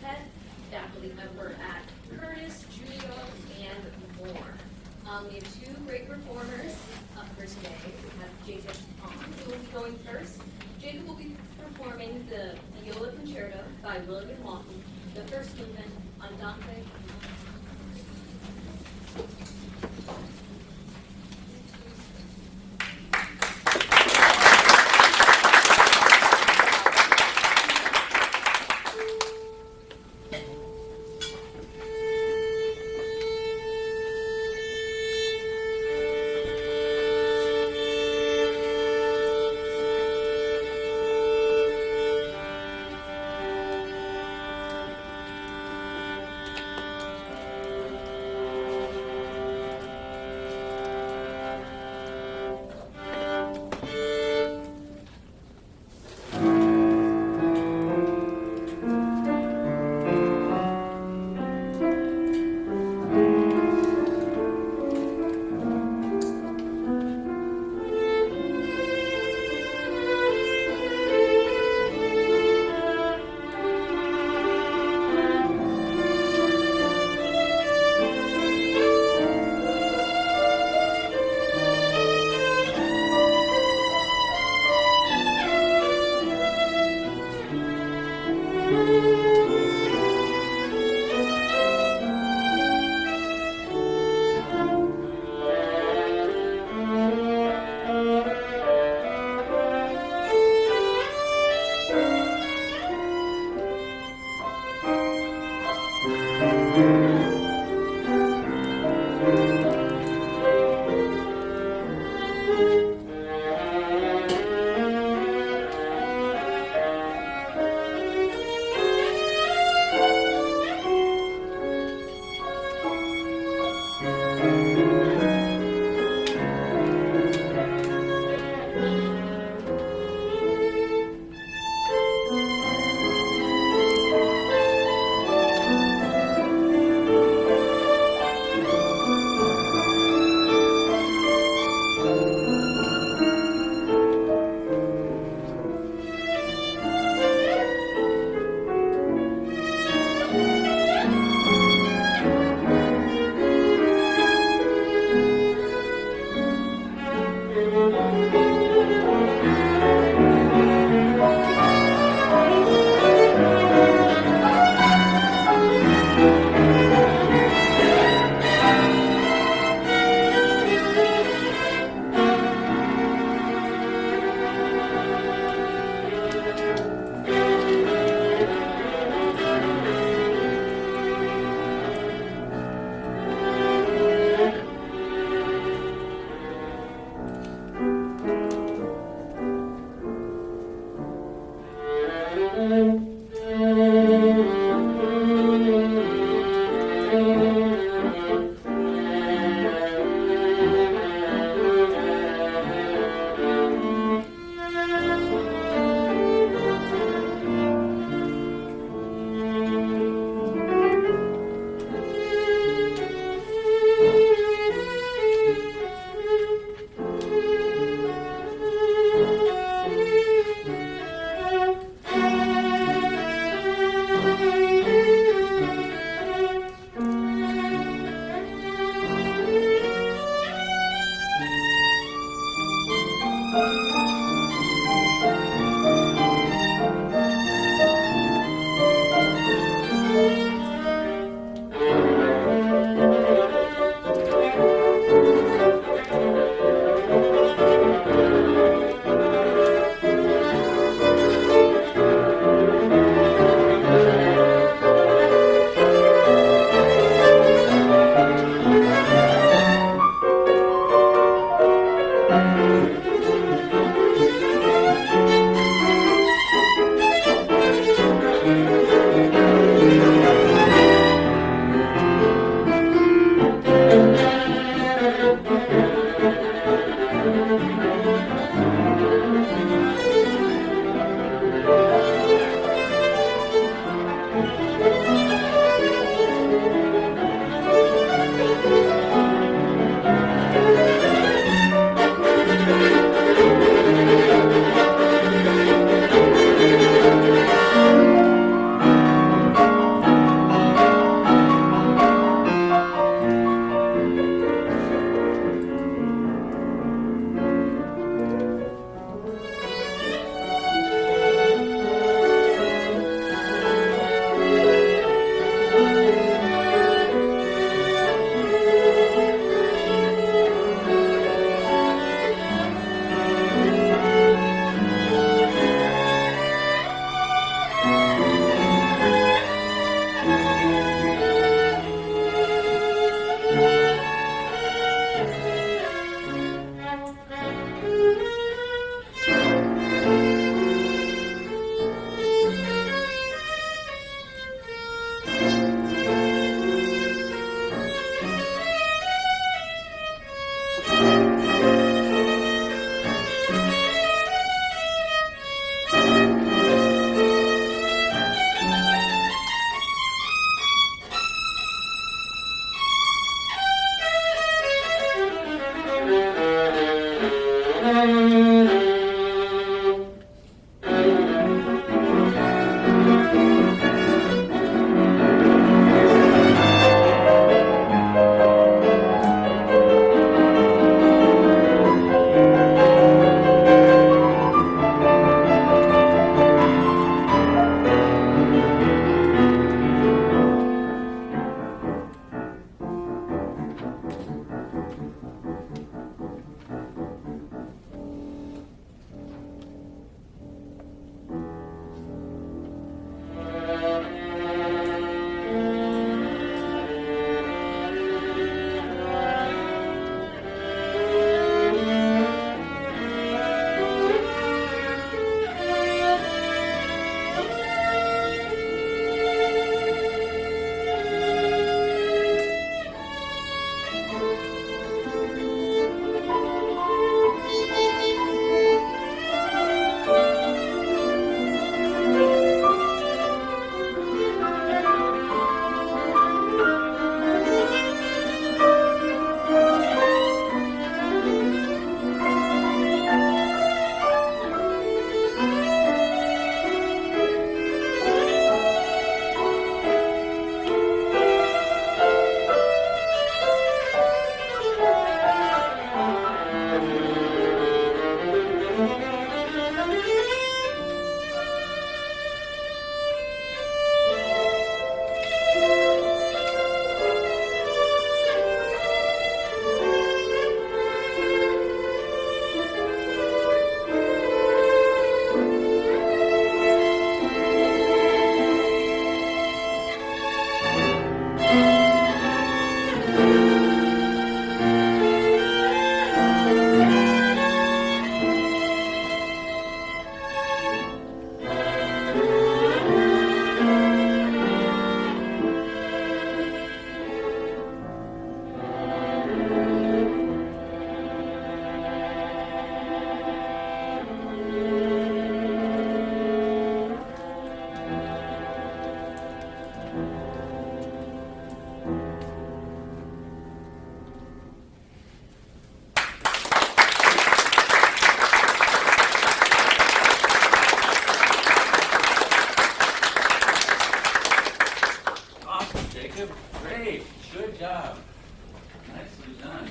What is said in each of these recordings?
Quartet, faculty member at Curtis, Julio, and more. We have two great performers up for today. We have Jacob who will be going first. Jacob will be performing the viola concerto by William Lawton, the first movement, Andante. Great. Good job. Nicely done.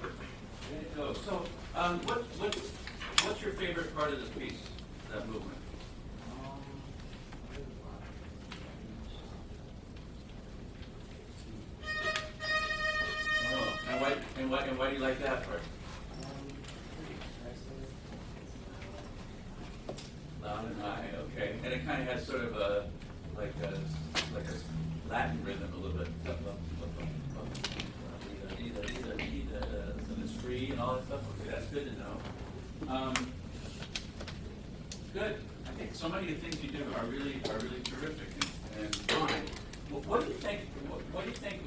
Way to go. So, what's your favorite part of this piece, that movement? Oh, and why do you like that part? Loud and high, okay. And it kind of has sort of a Latin rhythm a little bit. And it's free and all that stuff. Okay, that's good to know. Good. I think so many of the things you do are really terrific and fine. What do you think? What do you think?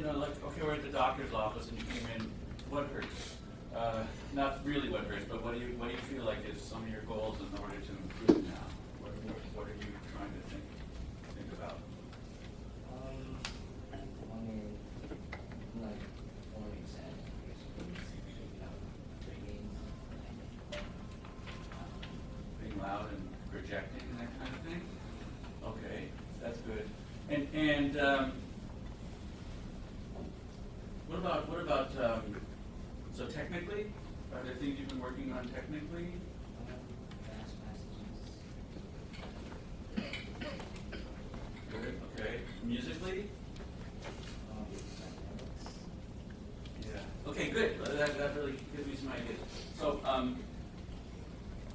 Like, okay, we're at the doctor's office and you came in. What hurts? Not really what hurts, but what do you feel like is some of your goals in order to improve now? What are you trying to think about? Being loud and projecting and that kind of thing? Okay, that's good. And what about so technically, are there things you've been working on technically? Good, okay. Musically? Yeah. Okay, good. That really gives me some ideas. So,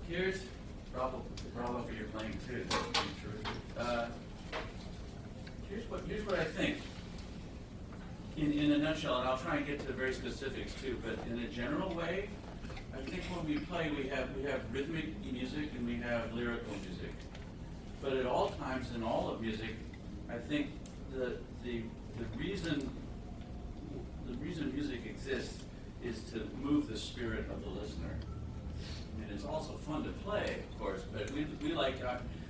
here's bravo for your playing too. Here's what I think. In a nutshell, and I'll try and get to the very specifics too, but in a general way, I think when we play, we have rhythmic music and we have lyrical music. But at all times in all of music, I think the reason music exists is to move the spirit of the listener. I mean, it's also fun to play, of course, but we like.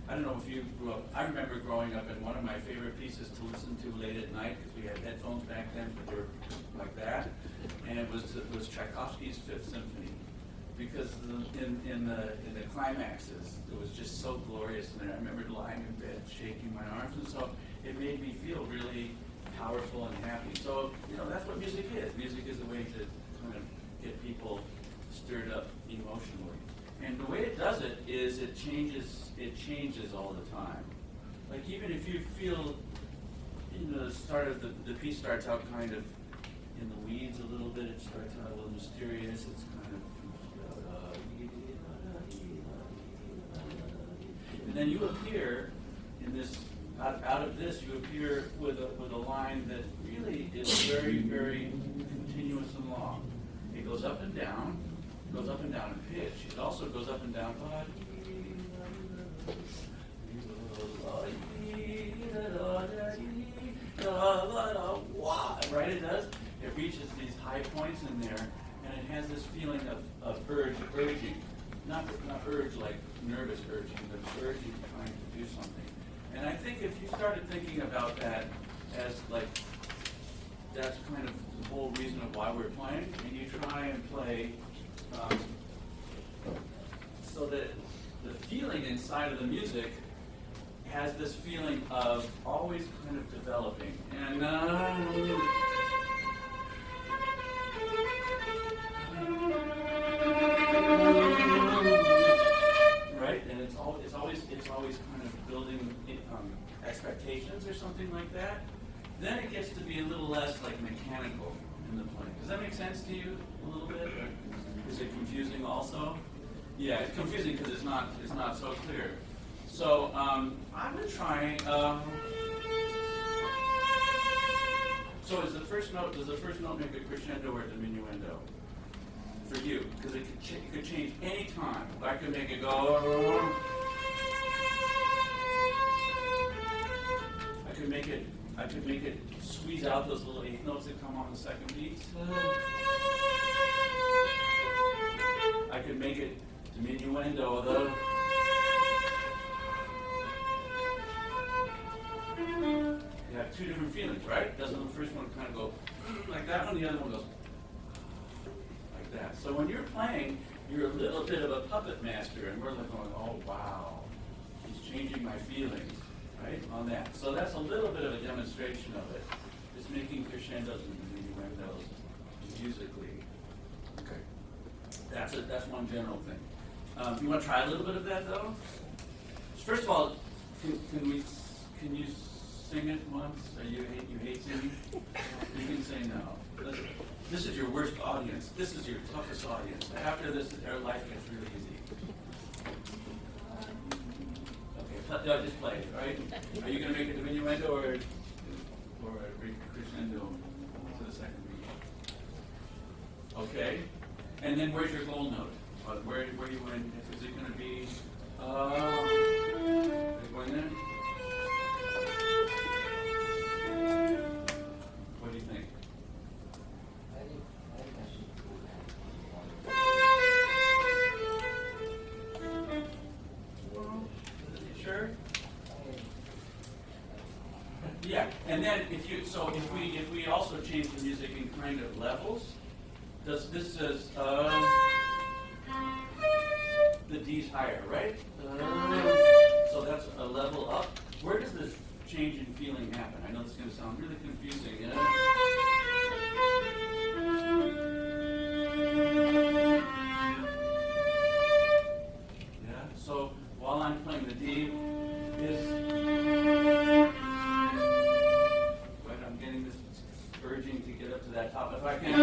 I don't know if you grew up. I remember growing up, and one of my favorite pieces to listen to late at night, because we had headphones back then, but they were like that, and it was Tchaikovsky's Fifth Symphony, because in the climaxes, it was just so glorious, and I remember lying in bed, shaking my arms, and so it made me feel really powerful and happy. So that's what music is. Music is a way to kind of get people stirred up emotionally. And the way it does it is it changes all the time. Like even if you feel, the start of the piece starts out kind of in the weeds a little bit, it starts out a little mysterious, it's kind of, and then you appear in this, out of this, you appear with a line that really is very, very continuous and long. It goes up and down. Goes up and down in pitch. It also goes up and down. Right, it does. It reaches these high points in there, and it has this feeling of urging. Not urge like nervous urging, but urging trying to do something. And I think if you started thinking about that as like, that's kind of the whole reason of why we're playing, and you try and play so that the feeling inside of the music has this feeling of always kind of developing. And right? And it's always kind of building expectations or something like that. Then it gets to be a little less like mechanical in the playing. Does that make sense to you a little bit? Or is it confusing also? Yeah, it's confusing because it's not so clear. So I'm gonna try. So does the first note make a crescendo or a diminuendo for you? Because it could change any time. I could make it go. I could make it squeeze out those little eighth notes that come on the second beat. I could make it diminuendo though. You have two different feelings, right? Doesn't the first one kind of go like that one, the other one goes like that. So when you're playing, you're a little bit of a puppet master, and we're like going, oh wow, he's changing my feelings. right, on that. So that's a little bit of a demonstration of it. Just making crescendos and diminuendos musically. Okay. That's one general thing. You want to try a little bit of that though? First of all, can you sing it once? Or you hate singing? You can say no. Listen, this is your worst audience. This is your toughest audience. After this, their life gets really easy. Okay, just play it, right? Are you going to make a diminuendo or a crescendo to the second beat? Okay. And then where's your goal note? Where you in? Is it going to be? Are you going there? What do you think? Sure. Yeah, and then if we also change the music in kind of levels, this says the D's higher, right? So that's a level up. Where does this change in feeling happen? I know this is going to sound really confusing. Yeah. So while I'm playing the D, I'm getting this urging to get up to that top. If I can.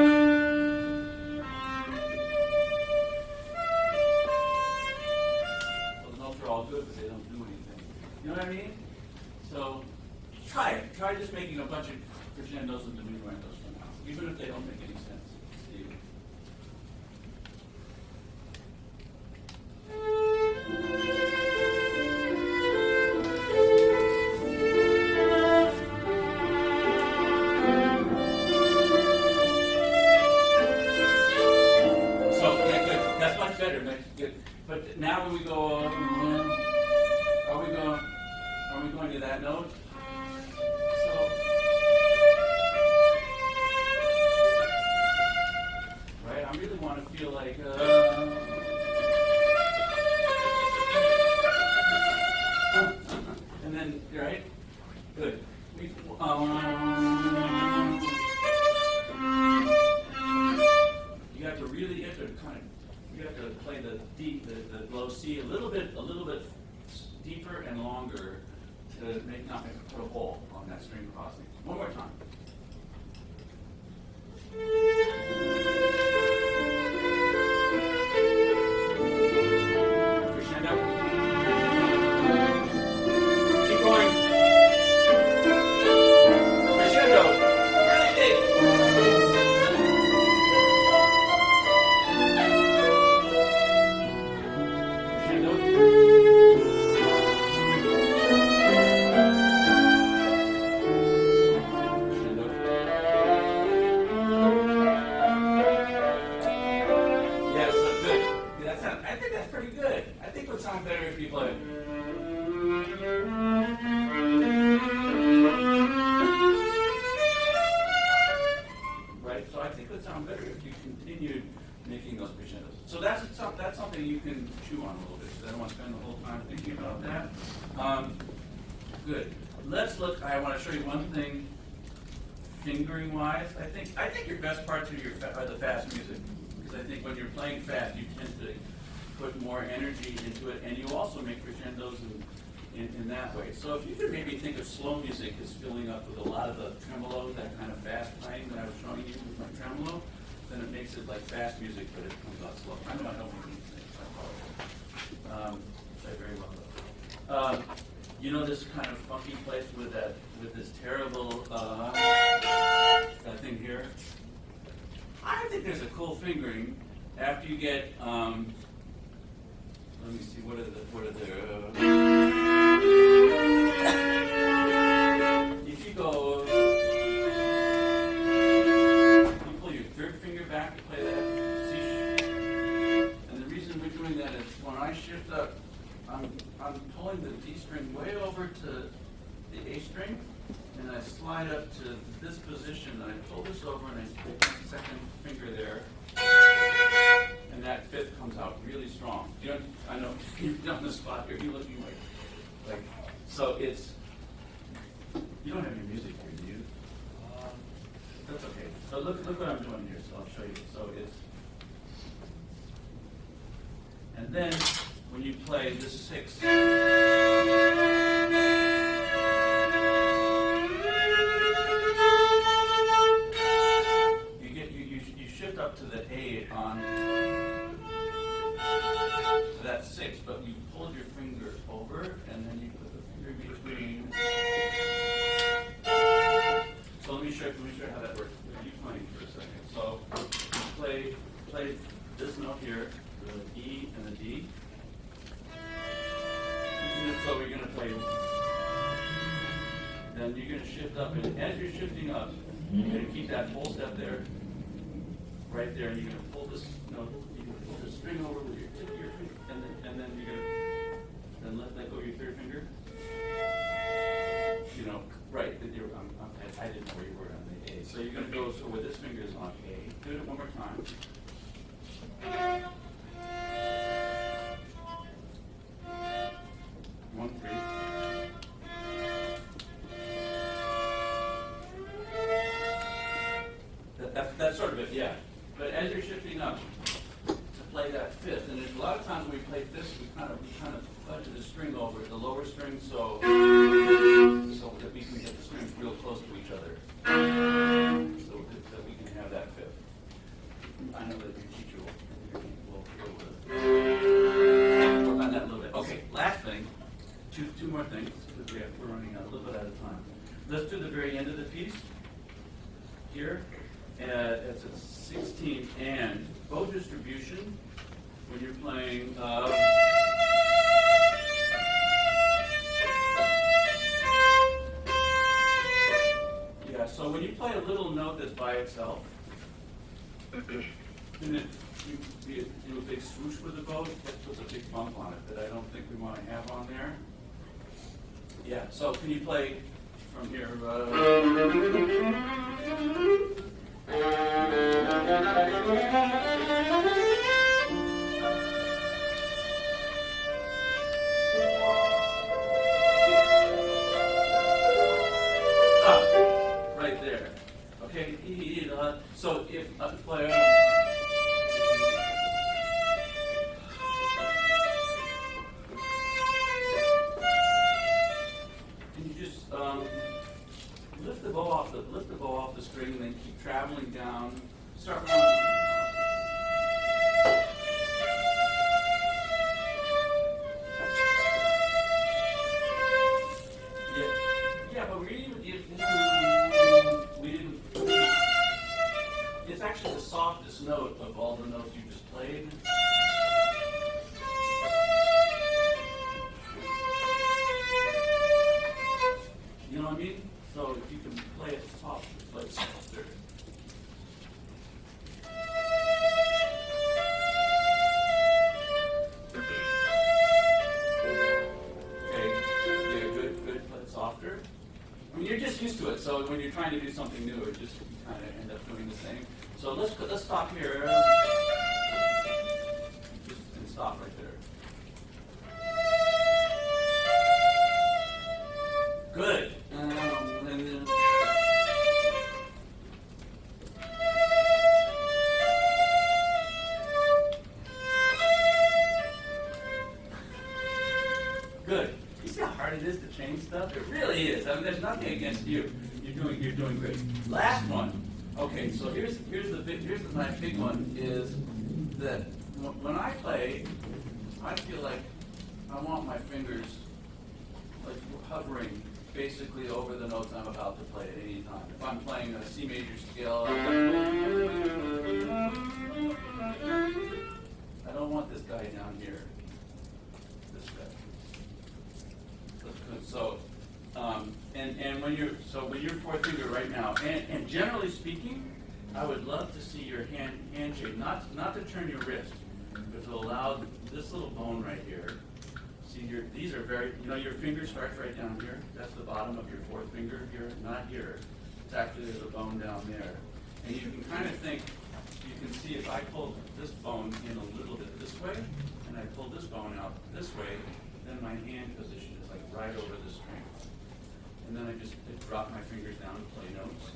All good, but they don't do anything. You know what I mean? So try it. Try just making a bunch of crescendos and diminuendos for now, even if they don't make any sense. See? So yeah, good. That's much better. That's good. But now when we go, are we going to that note? So, right, I really want to feel like, and then, right, good. You have to play the D, the low C a little bit deeper and longer to not put a hole on that string crossing. One more time. Crescendo. Keep going. Crescendo. Really big. Sound better if you play. Right? So I think it would sound better if you continued making those crescendos. So that's something you can chew on a little bit, because I don't want to spend the whole time thinking about that. Good. Let's look. I want to show you one thing fingering wise. I think your best parts are the fast music, because I think when you're playing fast you tend to put more energy into it, and you also make crescendos in that way. So if you could maybe think of slow music as filling up with a lot of the tremolo, that kind of fast playing that I was showing you with my tremolo, then it makes it like fast music, but it comes out slow. I know these things. I apologize. I very well know. You know this kind of funky place with this terrible that thing here? I think there's a cool fingering after you get let me see, what are the if you go, you pull your third finger back to play that C, and the reason we're doing that is when I shift up, I'm pulling the D string way over to the A string, and I slide up to this position, and I pull this over, and I stick my second finger there, and that fifth comes out really strong. I know you're on the spot here. You're looking like so. You don't have your music here, do you? That's okay. So look what I'm doing here. So I'll show you. So it's, and then when you play this 6, you shift up to the A on to that 6, but you pull your finger over and then you put the finger between. So let me show you how that works. Keep playing for a second. So you play this note here, the E and the D. And so we're going to play. Then you're going to shift up, and as you're shifting up, you're going to keep that whole step there, right there, and you're going to pull this note. You're going to pull the string over with your tip of your finger, and then you're going to let go of your third finger. You know, right? I didn't know where you were on the A. So you're going to go where this finger is on A. Do it one more time. 1, 3. That's sort of it, yeah. But as you're shifting up to play that 5th, and there's a lot of times when we play 5th, we kind of fudge the string over the lower string, so that we can get the strings real close to each other, so that we can have that 5th. I know that your teacher will work on that a little bit. Okay, last thing, two more things, because we're running out a little bit at a time. Let's do the very end of the piece here. It's a 16th and bow distribution when you're playing. Yeah, so when you play a little note that's by itself, then you do a big swoosh with the bow, that puts a big bump on it that I don't think we want to have on there. Yeah, so can you play from here? Right there. Okay, so if I play. Lift the bow off the string and then keep traveling down. Start from yeah, but we didn't. It's actually the softest note of all the notes you just played. You know what I mean? So if you can play it soft, play it softer. Okay, yeah, good, play it softer. I mean, you're just used to it, so when you're trying to do something new, it just kind of end up doing the same. So let's stop here. Just and stop right there. Good. Good. You see how hard it is to change stuff? It really is. I mean, there's nothing against you. You're doing great. Last one. Okay, so here's my big one is that when I play, I feel like I want my fingers like hovering basically over the notes I'm about to play at any time. If I'm playing a C major scale, I don't want this guy down here. This guy. That's good. So, and when you're 4th finger right now, and generally speaking, I would love to see your handshake, not to turn your wrist, but to allow this little bone right here. See, these are very, your finger starts right down here. That's the bottom of your 4th finger here, not here. It's actually the bone down there. And you can kind of think, you can see if I pull this bone in a little bit this way, and I pull this bone out this way, then my hand position is like right over the string. and then I just drop my fingers down and play notes.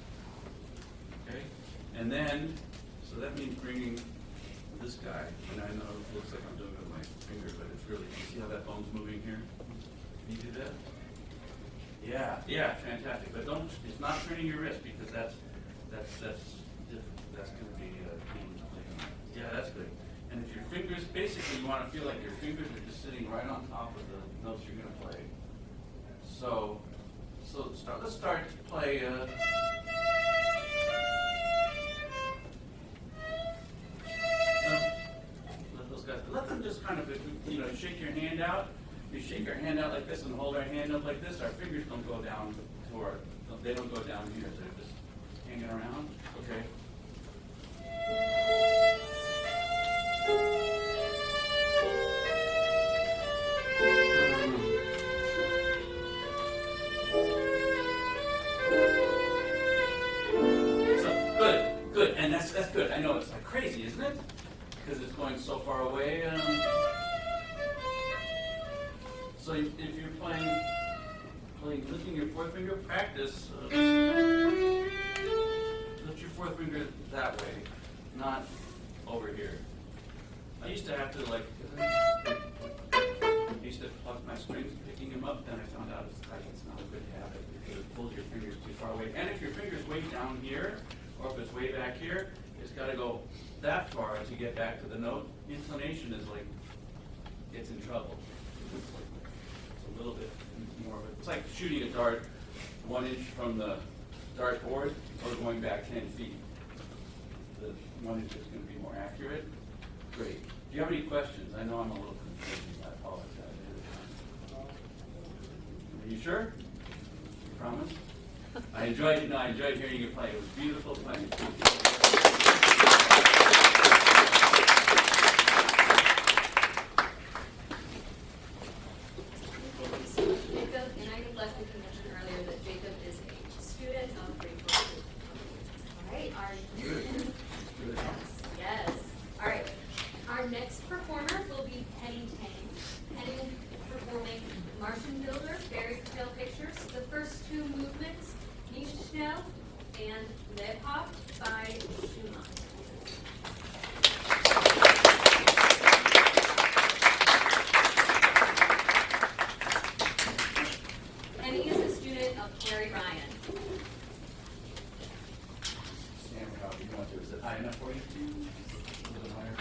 Okay? And then, so that means bringing this guy, and I know it looks like I'm doing it with my finger, but it's really, you see how that bone's moving here? Can you do that? Yeah, fantastic. But don't, it's not turning your wrist, because that's different. That's going to be a pain to play on. Yeah, that's good. And if your fingers, basically you want to feel like your fingers are just sitting right on top of the notes you're going to play. So let's start to play. Let those guys. Let them just kind of, shake your hand out. You shake our hand out like this and hold our hand up like this. Our fingers don't go down toward. They don't go down here. They're just hanging around. Okay. Good, and that's good. I know it's like crazy, isn't it? Because it's going so far away. So if you're playing, lifting your fourth finger, practice. Lift your fourth finger that way, not over here. I used to have to pluck my strings, picking them up. Then I found out it's not a good habit because it pulls your fingers too far away. And if your finger's way down here, or if it's way back here, it's got to go that far to get back to the note. Inclination is gets in trouble. It's a little bit more of it. It's like shooting a dart 1 inch from the dartboard or going back 10 feet. The 1 inch is going to be more accurate. Great. Do you have any questions? I know I'm a little confused. I apologize. Are you sure? You promise? I enjoyed hearing you play. It was beautiful playing. Jacob, and I neglected to mention earlier that Jacob is a student of grade 4. All right, yes. All right, our next performer will be Penny Tang. Penny will be performing Martian Builder, Fairy Tale Pictures. The first 2 movements, Nicht Schnell and Lebhaft by Schumann. Penny is a student of Carrie Ryan. Stand however you want to. Is it high enough for you? A little bit higher?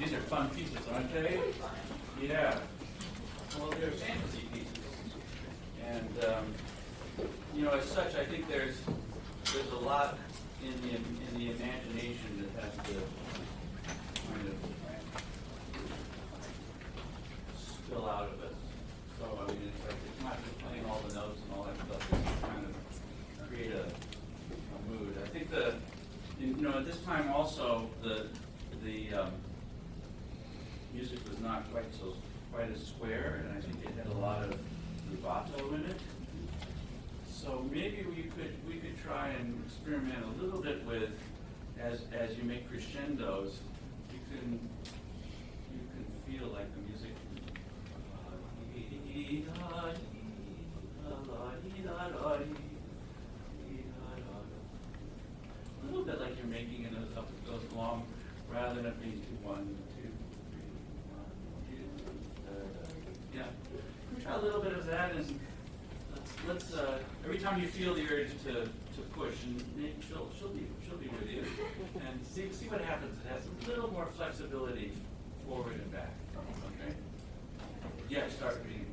These are fun pieces, aren't they? Yeah. Well, they're fantasy pieces. And, as such, I think there's a lot in the imagination that has to kind of spill out of us. So, I mean, it's not just playing all the notes and all that stuff. It's kind of create a mood. I think at this time also, the music was not quite as square, and I think it had a lot of rubato in it. So maybe we could try and experiment a little bit with, as you make crescendos, you can feel like the music. A little bit like you're making in those long, rather than it being 2, 1, 2, 3, 1, 2. Yeah, we try a little bit of that, and let's every time you feel the urge to push, and maybe she'll be with you, and see what happens. It has a little more flexibility forward and back. Okay. Yeah, start reading.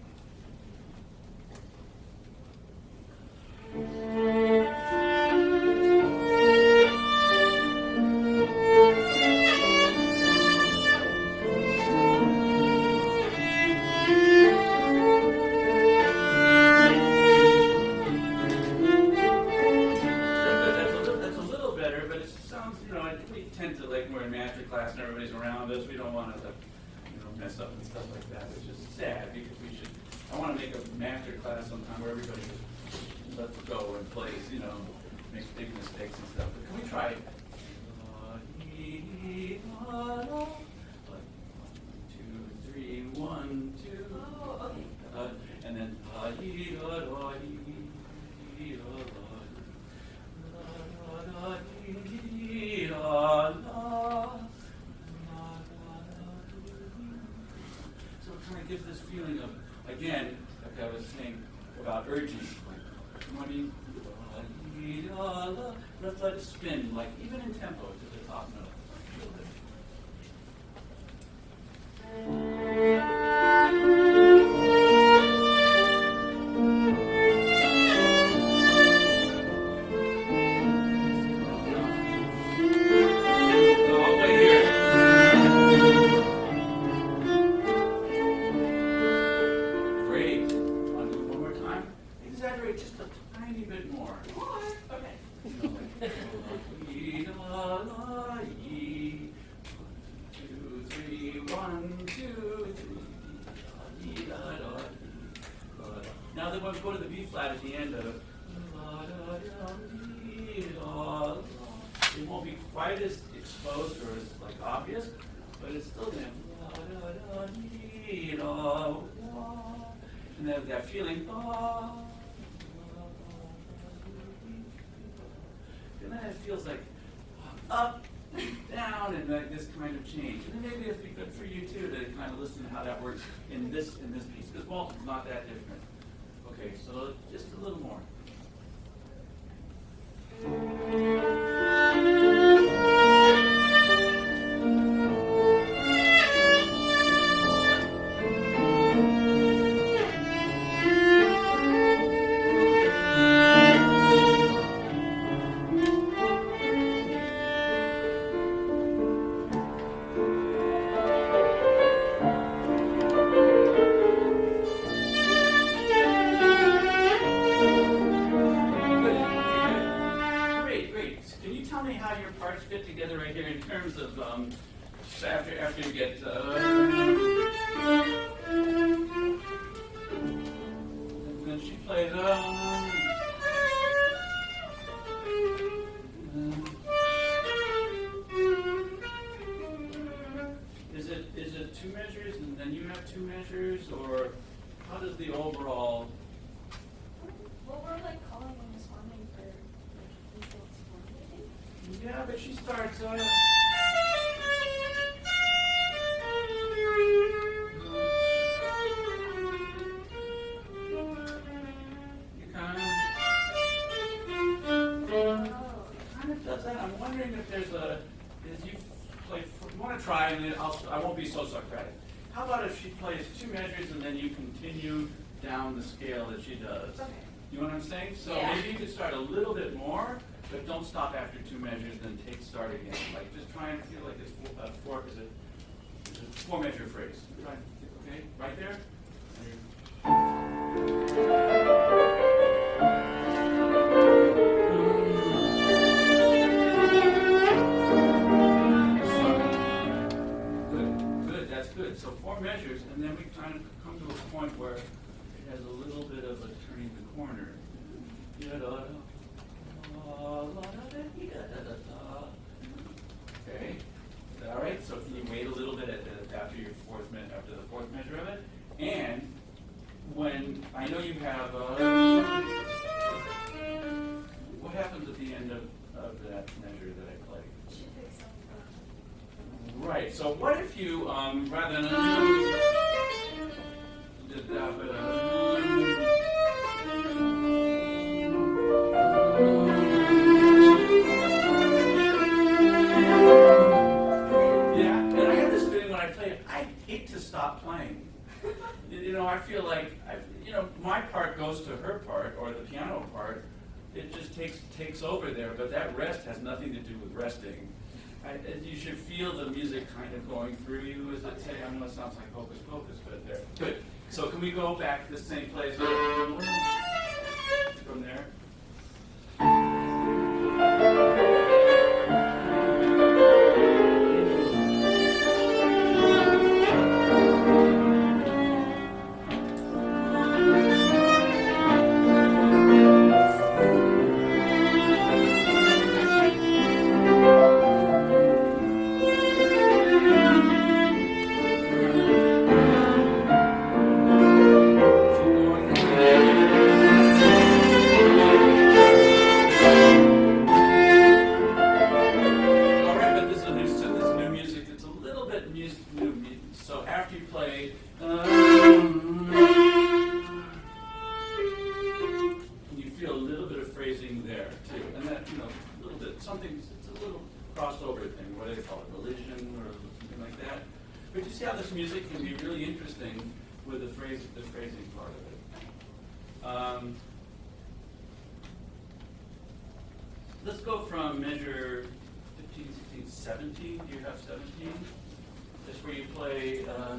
That's a little better, but it sounds, we tend to like more in master class and everybody's around us. We don't want to, mess up and stuff like that, which is sad because I want to make a master class sometime where everybody just lets go and plays, makes big mistakes and stuff. But can we try? 2, 3, 1, 2. Oh, okay. And then so it kind of gives this feeling of, again, like I was saying about urgency. Let's let it spin, like even in tempo to the top note. Now then when we go to the B flat at the end of it, it won't be quite as exposed or as obvious, but it's still going to, and then that feeling, and then it feels like up, down, and like this kind of change. And then maybe it'd be good for you too to kind of listen to how that works in this piece, because Walton's not that different. Okay, so just a little more. Fit together right here in terms of after you get then she plays is it 2 measures and then you have 2 measures, or how does the overall? Well, we're calling and responding for Yeah, but she starts. You kind of does that. I'm wondering if there's as you play. You want to try and finally, I won't be so Socratic. How about if she plays 2 measures and then you continue down the scale that she does? Okay. You know what I'm saying? So Yeah. maybe you could start a little bit more, but don't stop after 2 measures, then start again. Like just try and feel like it's a 4-measure phrase. Try, okay, right there. Good, that's good. So 4 measures, and then we kind of come to a point where it has a little bit of a turning the corner. Okay, all right. So can you wait a little bit after the 4th measure of it? And when I know you have, what happens at the end of that measure that I play? Right. So what if you rather than stop playing. You know, I feel like, my part goes to her part, or the piano part. It just takes over there, but that rest has nothing to do with resting. You should feel the music kind of going through you, as it say. I know it sounds like hocus pocus, but there. Good. So can we go back to the same place from there? Let's go from measure 15, 16, 17. Do you have 17? That's where you play there.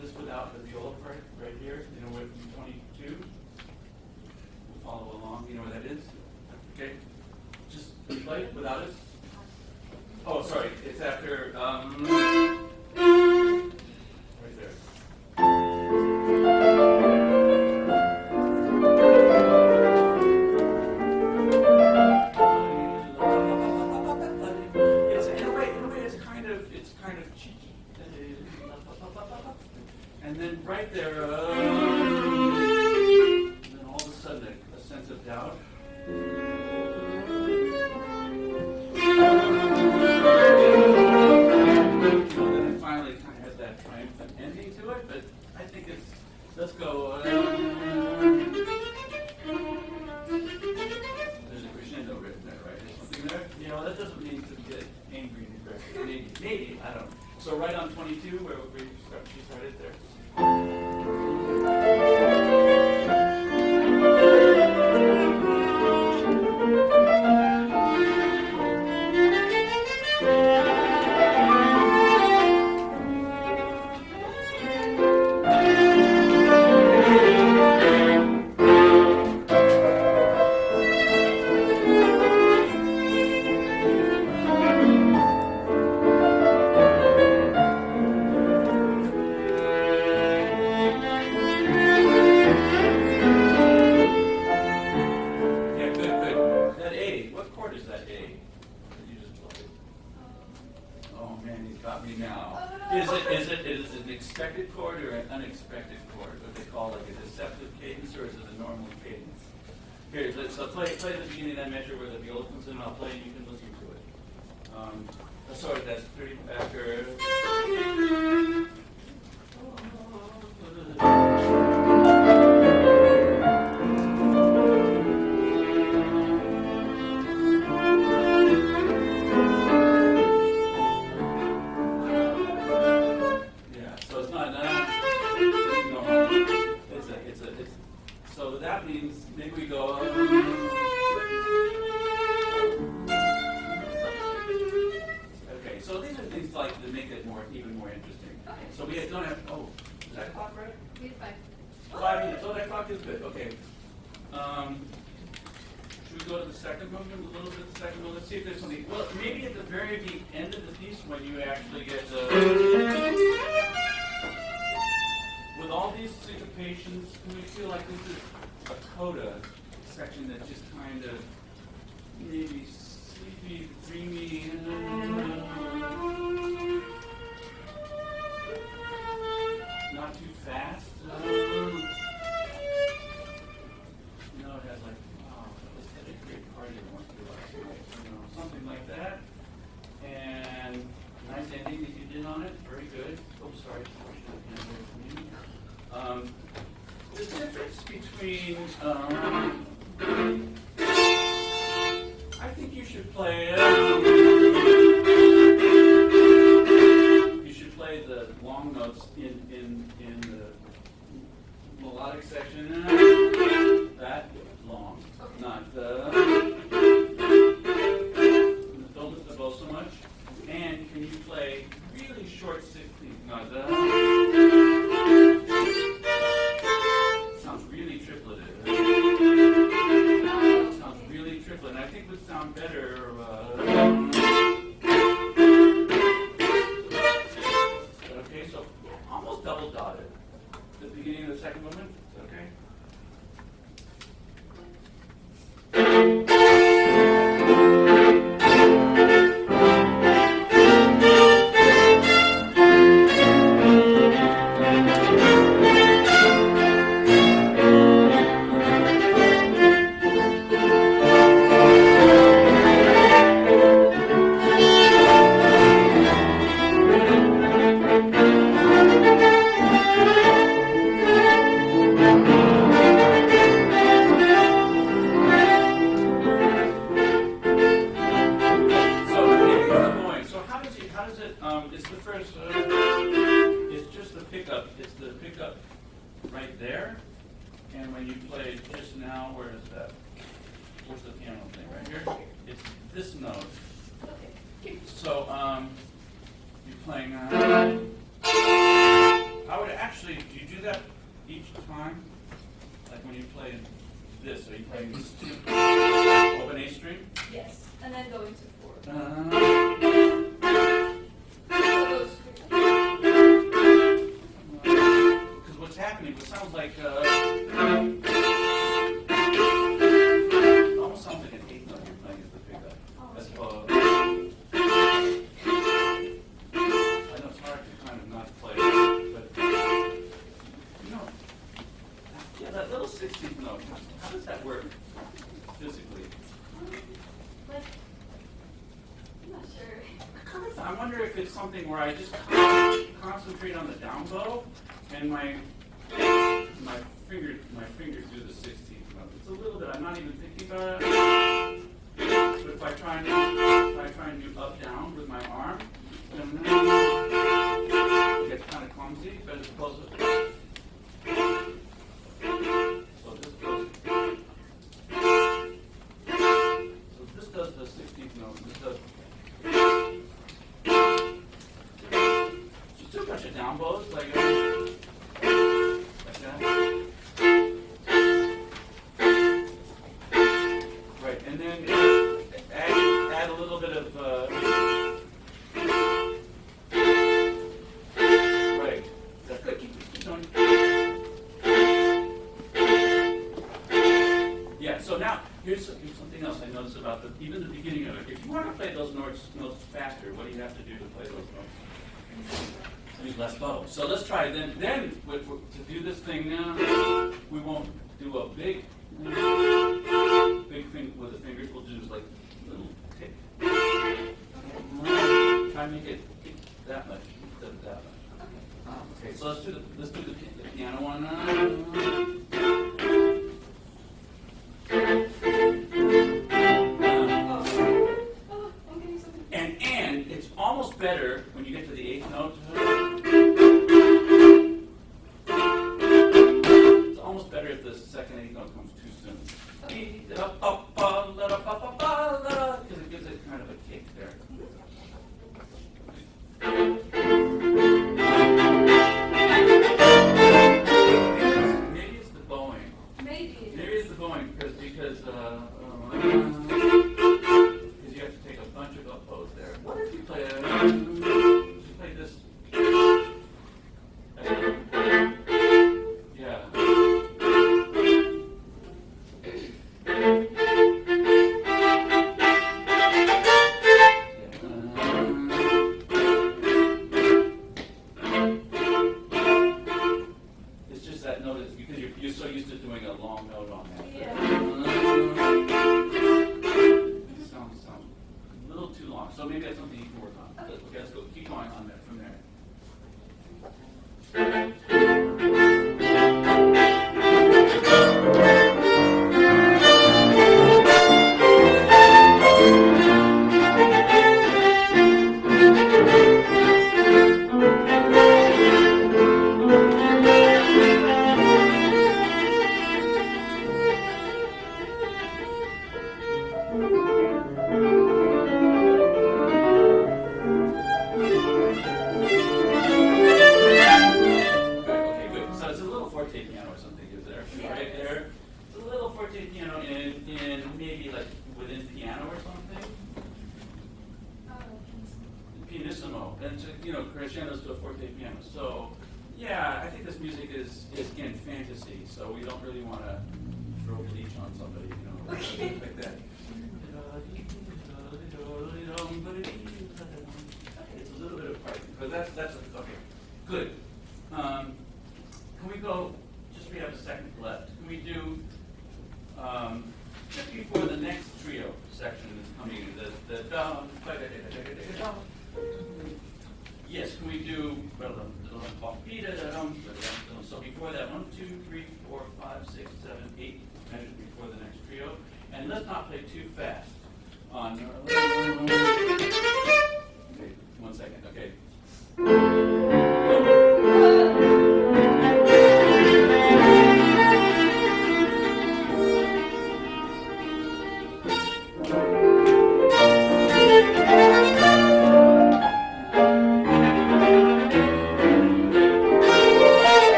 This without the viola part right here, with 22. We'll follow along. You know where that is? Okay. Just play it without it. Oh, sorry. It's after right there. It's in a way it's kind of cheeky. And then right there, then all of a sudden a sense of doubt. Then it finally kind of has that triumphant ending to it, but I think let's go. There's a crescendo written there, right? There's something there. That doesn't mean to get angry and aggressive. Maybe, I don't know. So right on 22, where she started there. is that A that you just played? Oh man, he's got me now. Is it an expected chord or an unexpected chord? What they call like a deceptive cadence, or is it a normal cadence? Here, so play the beginning of that measure where the viola comes in, and I'll play and you can listen to it. Sorry, that's 30 after. So that means maybe we go. Okay, so these are things like to make it even more interesting. Okay. So we don't have. Oh, is that clock right? We have 5. 5 minutes. Oh, that clock is good. Okay. Should we go to the second movement? A little bit of the second movement. Let's see if there's something. Well, maybe at the very end of the piece when you actually get the. With all these syncopations, can we feel like this is a coda section that just kind of maybe sleepy, dreamy, not too fast? It has like, wow, that was such a great party I went to last night. Something like that. And nice ending that you did on it. Very good. Oh, sorry. The difference between, I think you should play the long notes in the melodic section, that long, not don't lift the bow so much, and can you play really short 16th, not sounds really tripleted. Sounds really triplet, and I think would sound better. Okay, so almost double dotted. The beginning of the second movement. Okay. Right there, and when you played just now, where is that? Where's the piano thing? Right here? It's this note. Okay. So, you're playing, I would actually, do you do that each time? Like when you play this, are you playing this open A string? Yes, and then going to 4. What's happening? It sounds like almost sounds like an 8th note you're playing as the pickup. As opposed, I know it's hard to kind of not play, but yeah, that little 16th note. How does that work physically? Like, I'm not sure. I wonder if it's something where I just concentrate on the down bow and my fingers do the 16th note. It's a little bit. I'm not even thinking about it. But if I try and do up down with my arm, then it gets kind of clumsy. But as opposed to so this does the 16th note. This does. So still a bunch of down bows like that. Right, and then add a little bit of right. That's good. Keep going. Yeah. So now Here's something else I noticed about even the beginning of it. If you want to play those notes faster, what do you have to do to play those notes? Use less bow. So let's try it. Then to do this thing now, we won't do a big thing with the fingers. We'll do just like a little tick. Try and make it that much instead of that much. Okay, so let's do the piano one now. And it's almost better when you get to the eighth note. It's almost better if the second eighth note comes too soon. Because it gives it kind of a kick there. Maybe it's the bowing. Maybe it's the bowing because you have to take a bunch of up bows there. What if you play this? Yeah. It's just that note is because you're so used to doing a long note on that. Sounds a little too long. So maybe that's something you can work on. Okay, let's go. Keep going on that from there. Crescendos to a forte piano. So, yeah, I think this music is again fantasy. So we don't really want to throw bleach on somebody, like that. It's a little bit of part, but that's okay. Good. Can we go? Just we have a second left. Can we do just before the next trio section is coming in? The dum. Yes, can we do so before that 1, 2, 3, 4, 5, 6, 7, 8 measures before the next trio, and let's not play too fast. On okay, 1 second. Okay.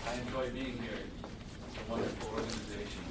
I enjoy being here. It's a wonderful organization.